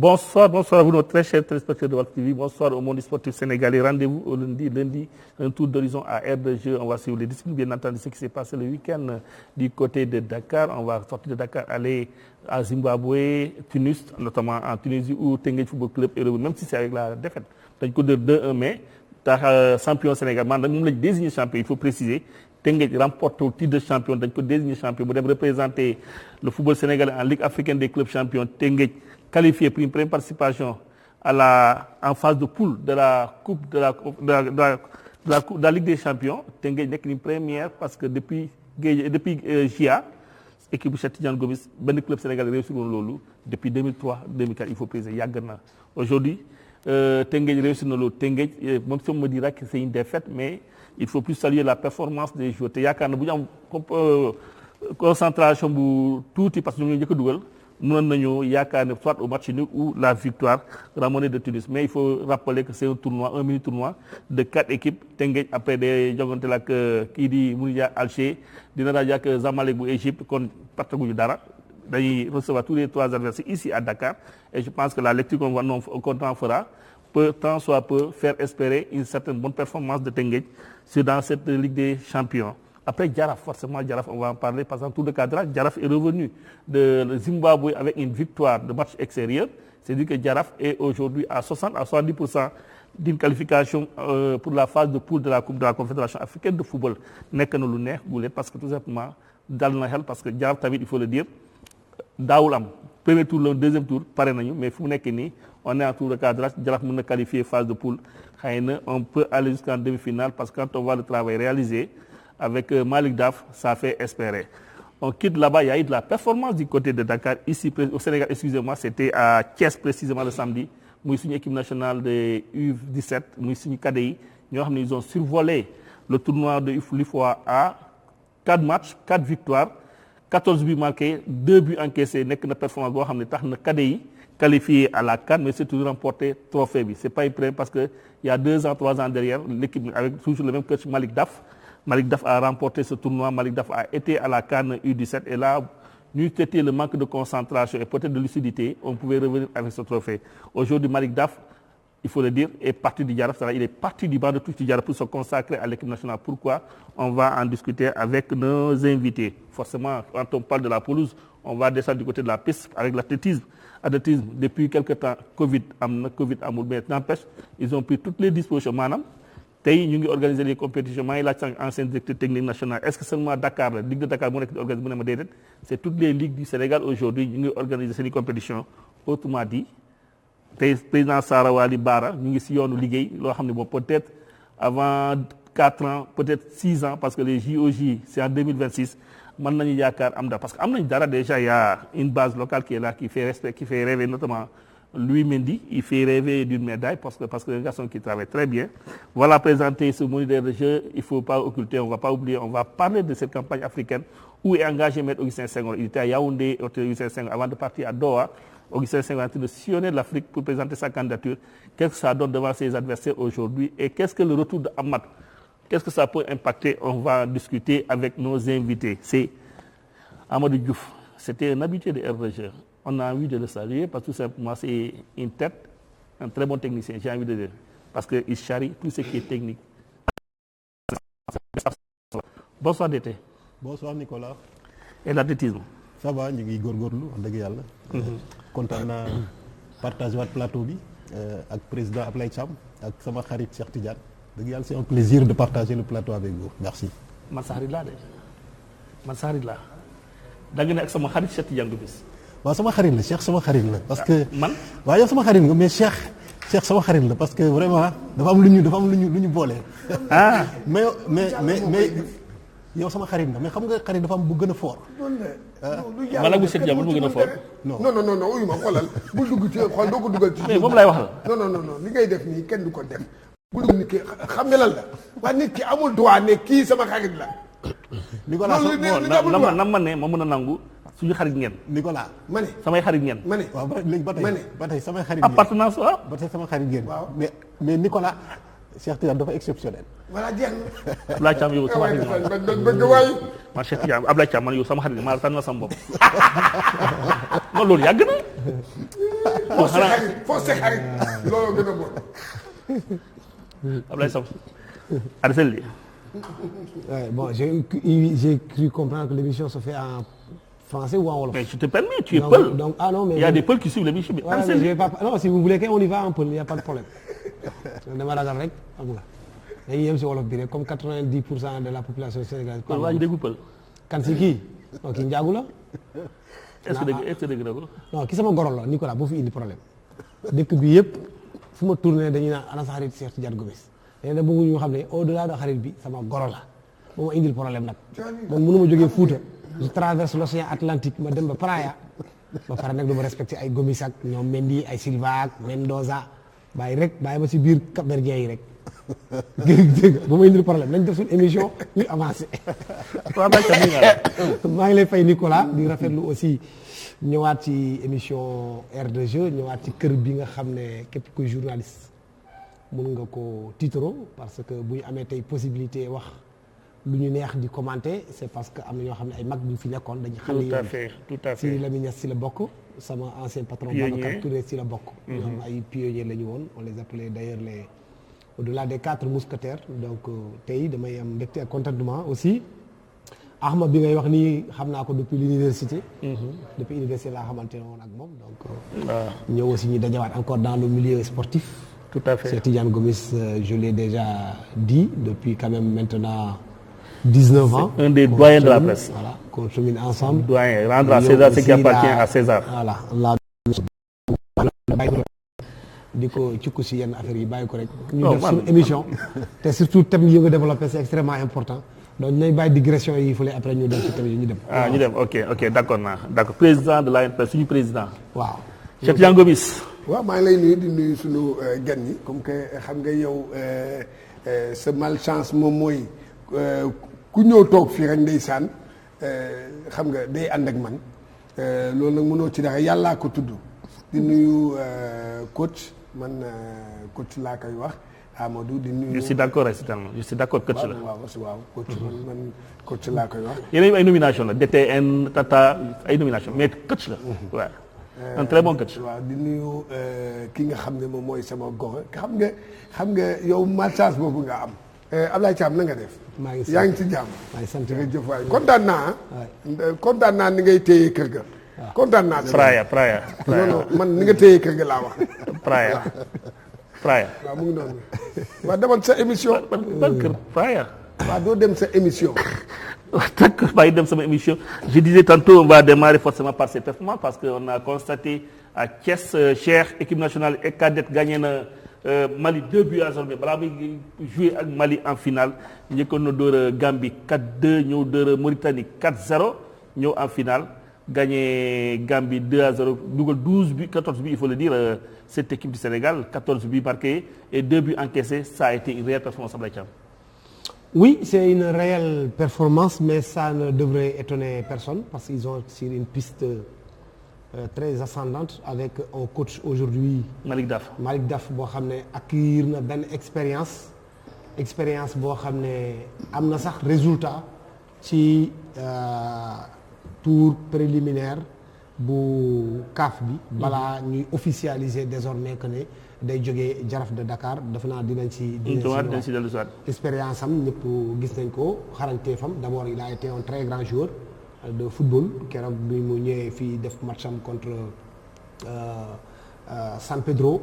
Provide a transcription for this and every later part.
Bonsoir à vous, nos très chers téléspectateurs de Walf TV. Bonsoir au monde sportif sénégalais. Rendez-vous au lundi, un tour d'horizon à aire de jeu. On va suivre les disciplines, bien entendu, ce qui s'est passé le week-end du côté de Dakar. On va sortir de Dakar, aller à Zimbabwe, Tunis, notamment en Tunisie, où Teungueth Football Club est revenu, même si c'est avec la défaite. dañ ko dër 2-1 mais tax champion Sénégal maanaam moom lañ désigné champion, il faut préciser. Teungueth remporte le titre de champion, dañ ko désigné champion bu dem représenter le football sénégalais en Ligue africaine des clubs champions. Teungueth qualifié pour une première participation en phase de poule de la coupe de la Ligue des champions. Teungueth nekk une première parce que depuis JA équipe bu Cheikh Tidiane Gomis benn club sénégalais réussir woon loolu depuis 2003-2004, il faut préciser yàgg na. Aujourd'hui Teungueth réussir na loolu. Teungueth même si on me dira que c'est une défaite, mais il faut plus saluer la performance des joueurs te yaakaar na bu ñu am concentration bu tuuti parce que ñoom ñoo njëkk a dugal mënoon nañu yaakaar ne soit au match nul ou la victoire ramenée de Tunis. Mais il faut rappeler que c'est un mini tournoi de 4 équipes. Teungueth après des jogante la ak kii di Mouloudia Alger dina daje ak Zamalek bu Égypte kon partaguñu dara. Dañuy recevoir tous les 3 adversaires ici à Dakar et je pense que la lecture qu'on en fera peut tant soit peu faire espérer une certaine bonne performance de Teungueth dans cette Ligue des champions. Après Jaraaf, forcément Jaraaf, on va en parler parce qu'en tour de cadrage, Jaraaf est revenu de Zimbabwe avec une victoire de match extérieur. C'est-à-dire que Jaraaf est aujourd'hui à 70% d'une qualification pour la phase de poule de la Coupe de la Confédération africaine de football. Nekk na lu neex gulet parce que tout simplement dal na xel parce que Jaraaf tamit il faut le dire daawul am premier tour la deuxième tour pare nañu mais fu mu nekk nii on est en tour de cadrage. Jaraaf mën na qualifier phase de poule. Xëy na on peut aller jusqu'en demi-finale parce que quand on voit le travail réalisé avec Malick Daf, ça fait espérer. On quitte là-bas, il y a eu de la performance du côté de Dakar. Ici, au Sénégal, excusez-moi, c'était à Thiès précisément le samedi. Muy suñu équipe nationale de U17, muy suñu cadets yi ñoo xam ne ils ont survolé le tournoi de l'UFOA A. 4 matchs, 4 victoires, 14 buts marqués, 2 buts encaissés. Nekk na performance boo xam ne tax na cadets yi qualifié à la CAN, mais c'est toujours remporté trophée bi. C'est pas une première parce que il y a 2 ans, 3 ans derrière, l'équipe avec toujours le même coach Malick Daf. Malick Daf a remporté ce tournoi. Malick Daf a été à la CAN U17 et là, nous c'était le manque de concentration et peut-être de lucidité, on pouvait revenir avec ce trophée. Aujourd'hui, Malick Daf, il faut le dire, est parti du Jaraaf, il est parti du banc de touche du Jaraaf pour se consacrer à l'équipe nationale. Pourquoi? On va en discuter avec nos invités. Forcément, quand on parle de la pelouse, on va descendre du côté de la piste avec l'athlétisme. Depuis quelque temps, Covid amul, mais n'empêche, ils ont pris toutes les dispositions. Maanaam tey ñu ngi organiser les compétitions. Maa ngi laaj sànq ancien directeur technique national, est-ce que seulement Dakar la Ligue de Dakar moo nekk di organiser mu ne ma déedéet, c'est toutes les ligues du Sénégal aujourd'hui ñu ngi organiser seen i compétitions. Autrement dit tey président Sara Wali Bara ñu ngi si yoonu liggéey loo xam ne bon peut-être avant 4 ans peut-être 6 ans parce que les JOJ c'est en 2026 mën nañu yaakaar am dara parce que am nañu dara déjà. Il y a une base locale qui est là qui fait rêver notamment Louis Mendy. Il fait rêver d'une médaille parce que un garçon qui travaille très bien. Voilà présenter ce moniteur de jeu. Il ne faut pas occulter, on ne va pas oublier, on va parler de cette campagne africaine où est engagé Maître Augustin Senghor. Il était à Yaoundé, Augustin Senghor, avant de partir à Doha. Augustin Senghor est en train de sillonner l'Afrique pour présenter sa candidature. Qu'est-ce que ça donne devant ses adversaires aujourd'hui et qu'est-ce que le retour d'Ahmad, qu'est-ce que ça peut impacter? On va en discuter avec nos invités. C'est Amadou Diouf. C'était un habitué de RDG. On a envie de le saluer parce que tout simplement c'est une tête, un très bon technicien, j'ai envie de dire. Parce qu'il charrie tout ce qui est technique. Bonsoir Dété. Bonsoir Nicolas. Et l'athlétisme. Ça va, ñu ngi góorgóorlu wax dëgg yàlla. Kontaan naa partage waat plateau bi ak président Ablaye Thiam ak sama xarit Cheikh Tidiane. Dëgg yàlla c'est un plaisir de partager le plateau avec vous. Merci. Man sa xarit laa de. Da nga ne ak sama xarit Cheikh Tidiane Gomis. waaw sama xarit la Cheikh sama xarit la parce que man waaw yow sama xarit nga mais Cheikh sama xarit la parce que vraiment dafa am lu ñu boole. mais yow sama xarit nga mais xam nga xarit dafa am bu gën a fort. man ak bu Cheikh Tidiane bu gën a fort. non uyu ma xoolal bul dugg ci xool doo ko dugal ci. mais moom laay wax la. non li ngay def nii kenn du ko def. bu dugg nit ki xam nga lan la waaye nit ki amul droit ne kii sama xarit la. Nicolas nam ma ne ma mën a nangu suñu xarit ngeen. Nicolas ma ne samay xarit ngeen. ma ne waaw léegi ba tey samay xarit ngeen. appartenance waaw. ba tey sama xarit ngeen. waaw mais Nicolas Cheikh Tidiane dafa exceptionnel. voilà jeex na. Ablaye Thiam yow sama xarit bëgg waay. man Cheikh Tidiane Ablaye Thiam man yow sama xarit maa la tànn na sama bopp. non loolu yàgg na. foo sa xarit foo sa xarit looloo gën a bon. Ablaye Sam. Arsène Ly. Ouais, bon, j'ai cru comprendre que l'émission se fait en français ou en wolof. Mais je te permets, tu es peul. Donc, ah non, mais il y a des peuls qui suivent l'émission. Ouais, mais je vais pas, non, si vous voulez qu'on y va en peul, il n'y a pas de problème. dama ragal rek xam nga dañuy yem si wolof bi rek comme 90% de la population sénégalaise. kon waa ji déggu pël. kan si kii non kii njaagu la. est-ce que dégg na ko. non ki sama goro la Nicolas boo fi indi problème dëkk bi yëpp fu ma tourné dañuy naan ana sa xarit Cheikh Tidiane Gomis léegi nag bëgg ñu xam ne au delà de xarit bi sama goro la moo ma indil problème nag man mënu ma jógee Fouta je traverse l'océan Atlantique ma dem ba Praia ba pare nag du ma respecté ay Gomis ak ñoom Mendy ay Silva ak Mendoza bàyyi ma si biir Cap-Verdien yi rek dégg ba ma indil problème nañ def suñu émission ñu avancé maa ngi lay fay Nicolas di rafetlu aussi ñëwaat ci émission R2G ñëwaat ci kër bi nga xam ne képp kuy journaliste mun nga ko tiitro parce que bu ñu amee tey possibilité wax lu ñu neex di commenter c'est parce que am na ñoo xam ne ay mag ñu fi nekkoon dañu xam ne tout à fait si Lamine Niass si la bokk sama ancien patron Babacar Touré si la bokk ñoom ay pionniers la ñu woon on les appelait d'ailleurs les au-delà des 4 mousquetaires donc tey damay am mbégte ak contentement aussi Ahmad bi ngay wax nii xam naa ko depuis l'université depuis université laa xamante ne woon ak moom donc ñëw aussi ñu dajawaat encore dans le milieu sportif tout à fait Cheikh Tidiane Gomis je l'ai déjà dit depuis quand même maintenant 19 ans un des doyens de la presse voilà qu'on chemine ensemble doyen rendre à César ce qui appartient à César voilà bàyyi ko di ko cukku si yenn affaires yi bàyyi ko rek ñu def suñu émission te surtout thème yi nga développé c'est extrêmement important donc nañ bàyyi digression yi fële après ñu dem ci thème yi ñu dem ñu dem ok d'accord président de l'ANPS suñu président waaw Cheikh Tidiane Gomis waaw maa ngi lay nuyu di nuyu suñu gan yi comme que xam nga yow sa malchance moom mooy ku ñëw toog fii rek ndeysaan xam nga day ànd ak man loolu nag mënoo ci dara yàllaa ko tudd di nuyu coach man coach laa koy wax Amadou di nuyu. je suis d'accord coach la. waaw coach man coach laa koy wax. yeneen ay nomination la DTN Tata ay nomination mais coach la. waaw un très bon coach. waaw di nuyu ki nga xam ne moom mooy sama gox xam nga yow malchance boobu nga am. Ablaye Thiam na nga def. maa ngi sant yaa ngi ci jàmm. maa ngi sant jërëjëf waay kontaan naa ni ngay téye kër ga. kontaan naa. Praia. non man ni nga téye kër ga laa wax. Praia. waaw mu ngi noonu. waaw demal sa émission. ban kër Praia. waaw doo dem sa émission. d'accord maa ngi dem sama émission je disais tantôt on va démarrer forcément par ces performances parce que on a constaté à Thiès Cheikh équipe nationale et cadette gagné na Mali 2-0 mais balaa muy jouer ak Mali en finale njëkkoon na dóor Gambie 4-2 ñëw dóor Mauritanie 4-0 ñëw en finale gagné Gambie 2-0 dugal 14 buts il faut le dire cette équipe du Sénégal 14 buts marqués et 2 buts encaissés ça a été une réelle performance Ablaye Thiam. Oui, c'est une réelle performance, mais ça ne devrait étonner personne parce qu'ils ont sur une piste très ascendante avec un coach aujourd'hui Malick Daf boo xam ne acquérir na benn expérience boo xam ne am na sax résultat ci tour préliminaire bu CAF bi balaa ñuy officialiser désormais que ne day jógee Jaraaf de Dakar dafa naa dinañ ci dellu si waat expérience am ñëpp gis nañ ko xarañteefam d'abord il a été un très grand joueur de football keroog bi mu ñëwee fii def match am contre San Pedro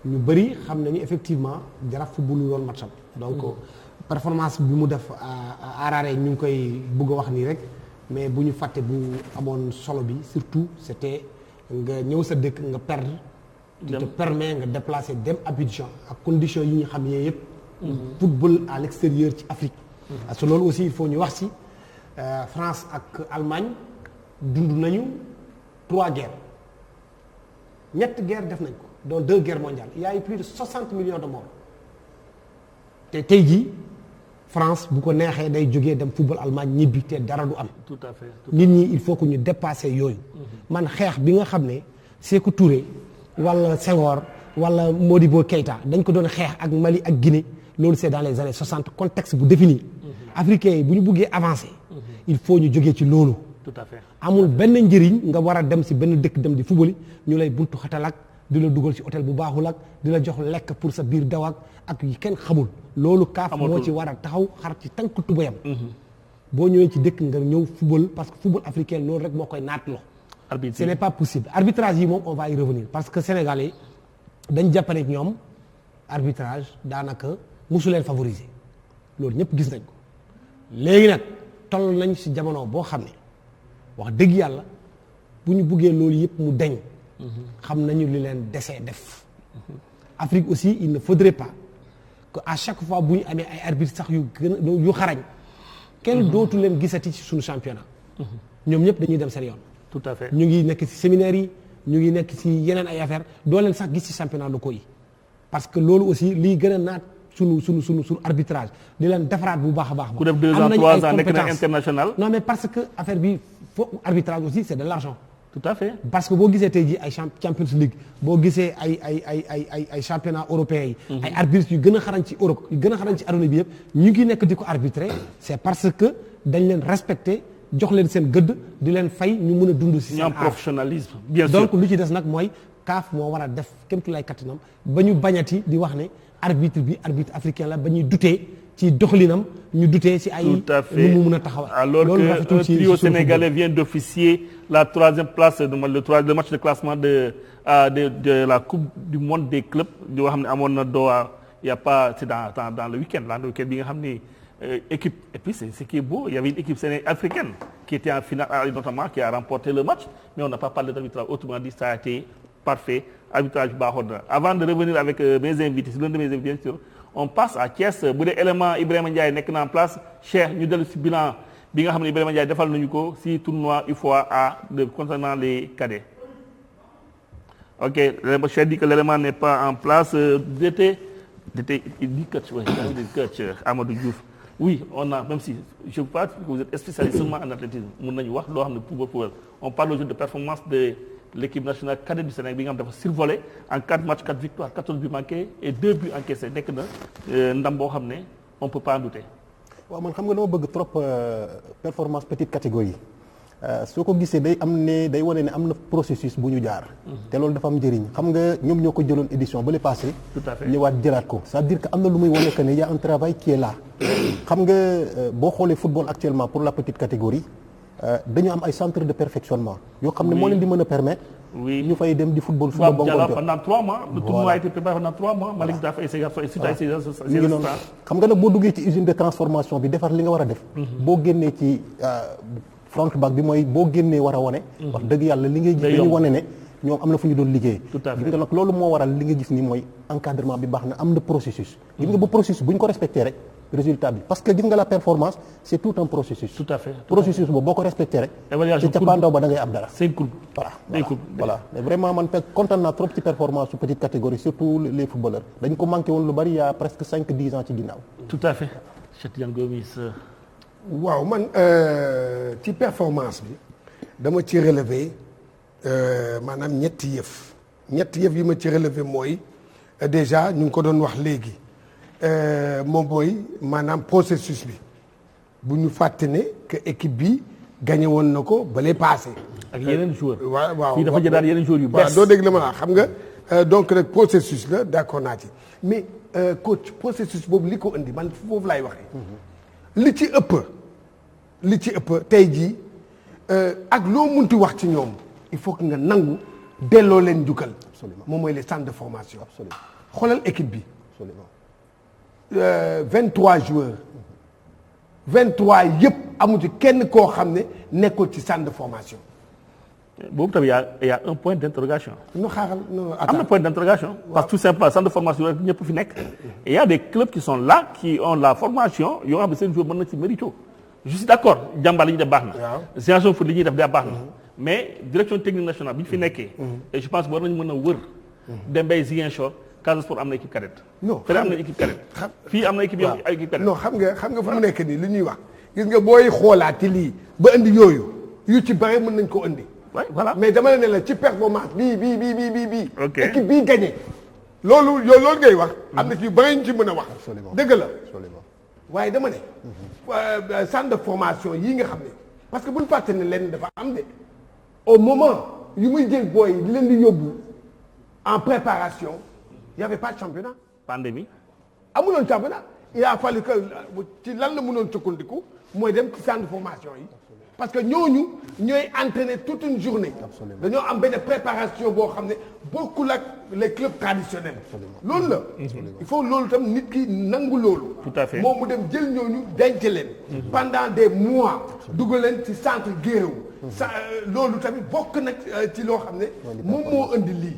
ñu bëri xam nañu effectivement Jaraaf football woon match am donc performance bi mu def à Harare ñu ngi koy bëgg a wax nii rek mais bu ñu fàtte bu amoon solo bi surtout c'était nga ñëw sa dëkk nga perdre qui te permet nga déplacer dem Abidjan ak conditions yi ñu xam ne yëpp football à l'extérieur ci Afrique parce que loolu aussi il faut ñu wax ci France ak Allemagne dund nañu 3 guerres ñett guerre def nañ ko dont 2 guerres mondiales il y a eu plus de 60 millions de morts te tey jii France bu ko neexee day jógee dem football Allemagne ñibbi te dara du am. tout à fait nit ñi il faut que ñu dépasser yooyu. man xeex bi nga xam ne Sékou Touré wala Senghor wala Modibo Keïta dañ ko doon xeex ak Mali ak Guinée loolu c'est dans les années 60 contexte bu défini africains yi bu ñu buggee avancer il faut ñu jógee ci loolu tout à fait amul benn njëriñ nga war a dem si benn dëkk dem di football ñu lay buntu xatal ak di la dugal ci hôtel bu baaxul ak di la jox lekk pour sa biir daw ak yi kenn xamul loolu kaaf moo ci war a taxaw xar ci tànk tubayam boo ñëwee ci dëkk nga ñëw football parce que football africain loolu rek moo koy naatloo ce n'est pas possible arbitrage yi moom on va y revenir parce que Sénégalais dañ jàppale ñoom arbitrage daanaka mosu leen favoriser loolu ñëpp gis nañ ko léegi nag toll nañ ci jamono boo xam ne wax dëgg yàlla bu ñu buggee loolu yëpp mu deñ xam nañu li leen desee def Afrique aussi il ne faudrait pas que à chaque fois bu ñu amee ay arbitre sax yu xarañ kenn dootu leen gisati ci suñu championnat ñoom ñëpp dañuy dem seen yoon tout à fait ñu ngi nekk ci séminaire yi ñu ngi nekk ci yeneen ay affaire doo leen sax gis ci championnat locaux yi parce que loolu aussi liy gën a naat sunu arbitrage di leen defaraat bu baax a baax ku def 2 ans 3 ans nekk na international non mais parce que affaire bi fo arbitrage aussi c'est de l'argent tout à fait parce que boo gisee tey jii ay Champions League boo gisee ay championnat européen yi ay arbitres yu gën a xarañ ci Europe yu gën a xarañ ci adduna bi yëpp ñu ngi nekk di ko arbitrer c'est parce que dañ leen respecter jox leen seen gëdd di leen fay ñu mën a dund ci seen professionnalisme bien sûr donc lu ci des nag mooy CAF moo war a def kémtulaay kattanam ba ñu bañati di wax ne arbitre africain la ba ñuy dutee ci doxalinam ñu dutee ci ay lu mu mën a taxawal alors que un trio sénégalais vient d'officier la 3e place le match de classement de la coupe du monde des clubs yoo xam ne amoon na Doha il y a pas c'est dans le week-end bi nga xam ni équipe et puis c'est ce qui est beau il y avait une équipe africaine qui était en finale notamment qui a remporté le match mais on n'a pas parlé d'arbitrage autrement dit ça a été parfait arbitrage bi baaxoon na avant de revenir avec mes invités c'est l'un de mes invités bien sûr on passe à Thiès bu dee élément Ibrahima Ndiaye nekk na en place Cheikh ñu dellu ci bilan bi nga xam ne Ibrahima Ndiaye defal nañu ko ci tournoi UFOA A concernant les cadets ok Cheikh dit que l'élément n'est pas en place d'été il dit coach Amadou Diouf oui on a même si je pense que vous êtes spécialiste seulement en athlétisme mën nañu wax loo xam ne pour on parle aujourd'hui de performance de l'équipe nationale cadette du Sénégal bi nga xam dafa survolé en 4 matchs 4 victoires 14 buts manqués et 2 buts encaissés nekk na ndam boo xam ne on peut pas en douter. waaw man xam nga dama bëgg trop performance petite catégorie soo ko gisee day wane ne am na processus bu ñu jaar. te loolu dafa am njëriñ xam nga ñoom ñoo ko jëloon édition ba le passé. tout à fait ñëwaat jëlaat ko c'est-à-dire que am na lu muy wane que ne y a un travail qui est là. xam nga boo xoolee football actuellement pour la petite catégorie. dañu am ay centre de perfectionnement yoo xam ne moo leen di mën a permettre ñu fay dem di football suba ba ngoon pendant 3 mois le tournoi a été préparé pendant 3 mois Malick Daaf et ses garçons et surtout ñu ngi noonu xam nga nag boo duggee ci usine de transformation bi defar li nga war a def boo génnee ci front back bi mooy boo génnee war a wone wax dëgg yàlla li ngay gis dañuy wone ne ñoom am na fu ñu doon liggéey gis nga nag loolu moo waral li nga gis ni mooy encadrement bi baax na am na processus gis nga ba processus bu ñu ko respecté rek résultat bi parce que gis nga la performance c'est tout un processus. tout à fait processus boobu boo ko respecté rek. évaluation ci cappaandaw ba da ngay am dara. c'est une courbe. voilà mais vraiment man kontaan naa trop ci performance su petite catégorie surtout les footballeurs dañ ko manqué woon lu bari il y a presque 5-10 ans ci ginnaaw. tout à fait Cheikh Tidiane Gomis. waaw man ci performance bi dama ci relever maanaam ñetti yëf yi ma ci relever mooy déjà ñu ngi ko doon wax léegi. moom mooy maanaam processus bi bu ñu fàtte ne que équipe bi gagné woon na ko ba lay passé. ak yeneen joueurs. waaw fii dafa jëlaat yeneen joueurs yu bees. waaw doo dégg la ma la xam nga donc nag processus la d'accord naa ci mais coach processus boobu li ko indi man foofu laay waxee. li ci ëpp tey jii ak loo munti wax ci ñoom il faut que nga nangu delloo leen njukkal. absolument moom mooy les centres de formation. absolument xoolal équipe bi. absolument 23 joueurs 23 yëpp amu ci kenn koo xam ne nekkul ci centre de formation. boobu tamit y a un point d'interrogation. nu xaaral non am na point d'interrogation. parce que tout simplement centre de formation rek ñëpp fi nekk. et y a des clubs qui sont là qui ont la formation yoo xam ne seen joueur mën na ci mérito. je suis d'accord jàmbaar li ñuy def baax na. waaw génération foot li ñuy def da baax na. mais direction technique nationale bi ñu fi nekkee. et je pense que war nañu mën a wër. dem bay Ziguinchor. Casa Sport am na équipe cadette. non fële am na équipe cadette. fii am na équipe yoo ay équipe cadette. non xam nga fu mu nekk nii li ñuy wax gis nga booy xoolaat ci lii ba indi yooyu yu ci bare mën nañ ko indi. oui voilà mais dama la ne la ci performance bii. ok équipe bii gagné loolu loolu ngay wax. am na ci ba ñu ci mën a wax. Absolument. dëgg la. absolument waaye dama ne. centre de formation yii nga xam ne parce que bu ñu fàtte ne leen dafa am de au moment yu muy jël booy di leen di yóbbu en préparation y avait pas de championnat. pandémie. amuloon championnat il a fallu que ci lan la mënoon sukkandiku mooy dem ci centre de formation yi parce que ñooñu ñooy entraîner toute une journée. Absolument. dañoo am benn préparation boo xam ne bokkul ak les clubs traditionnels. loolu la. il faut loolu tam nit ki nangu loolu. Tout à fait. moom mu dem jël ñooñu denc leen. pendant des mois. dugal leen ci centre Guéréo. loolu tamit bokk nag ci loo xam ne moom moo indi lii.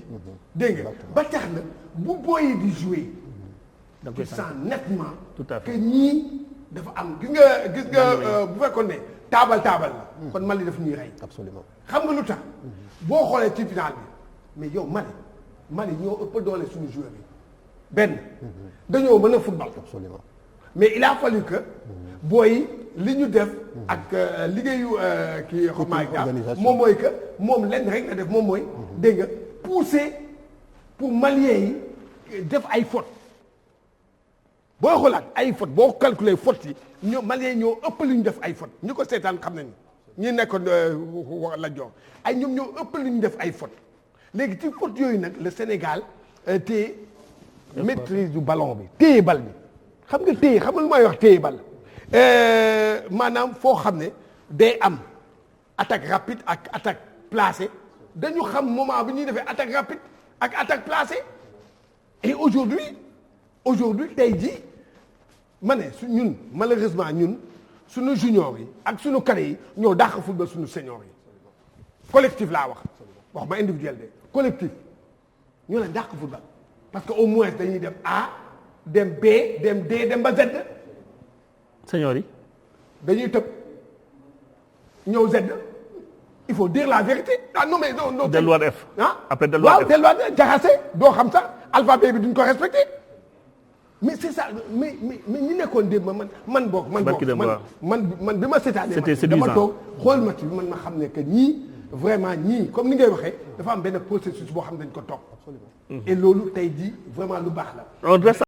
dégg nga ba tax na bu booyi di jouer. da koy tu sens nettement. Tout à fait. que ñii dafa am gis nga bu fekkoon ne taabal la. kon Mali daf ñuy rey. absolument xam nga lu tax boo xoolee ci final bi mais yow Mali ñoo ëpp doole suñu joueur yi benn dañoo mën a football. absolument mais il a fallu que booy li ñu def ak liggéeyu kii xamaay organisation. moom mooy que moom lenn rek la def moom mooy dégg nga pousser pour Maliens yi def ay fautes booy xoolaat ay fautes boo calculer fautes yi ñoo Maliens ñoo ëpp lu ñu def ay fautes ñu ko seetaan xam nañu ñi nekkoon la jox ay ñoom ñoo ëpp lu ñu def ay fautes léegi ci fautes yooyu nag le Sénégal te maîtrise du ballon bi téye bal bi xam nga téye xam nga lu may wax téye bal maanaam foo xam ne day am attaque rapide ak attaque placée dañu xam moment bi ñuy defee attaque rapide ak attaque placée et aujourd'hui tey jii ma ne su ñun malheureusement ñun suñu junior yi ak suñu cadets yi ñoo dàq football suñu senior yi collectif laa wax ma individuel de collectif ñoo leen dàq football parce que au moins dañuy dem A dem B dem D dem ba Z senior yi. dañuy tëb ñëw Z il faut dire la vérité ah non mais non. delluwaat F. ah après delluwaat waaw delluwaat jaxase doo xam sax alphabet bi duñ ko respecté mais c'est ça mais ñi nekkoon démb man boog man bi ma seetaanee c'était dama séduisant. toog xool match bi man ma xam ne que ñii vraiment ñii comme ni ngay waxee dafa am benn processus boo xam ne dañ ko topp et loolu tey jii vraiment lu baax la. on reste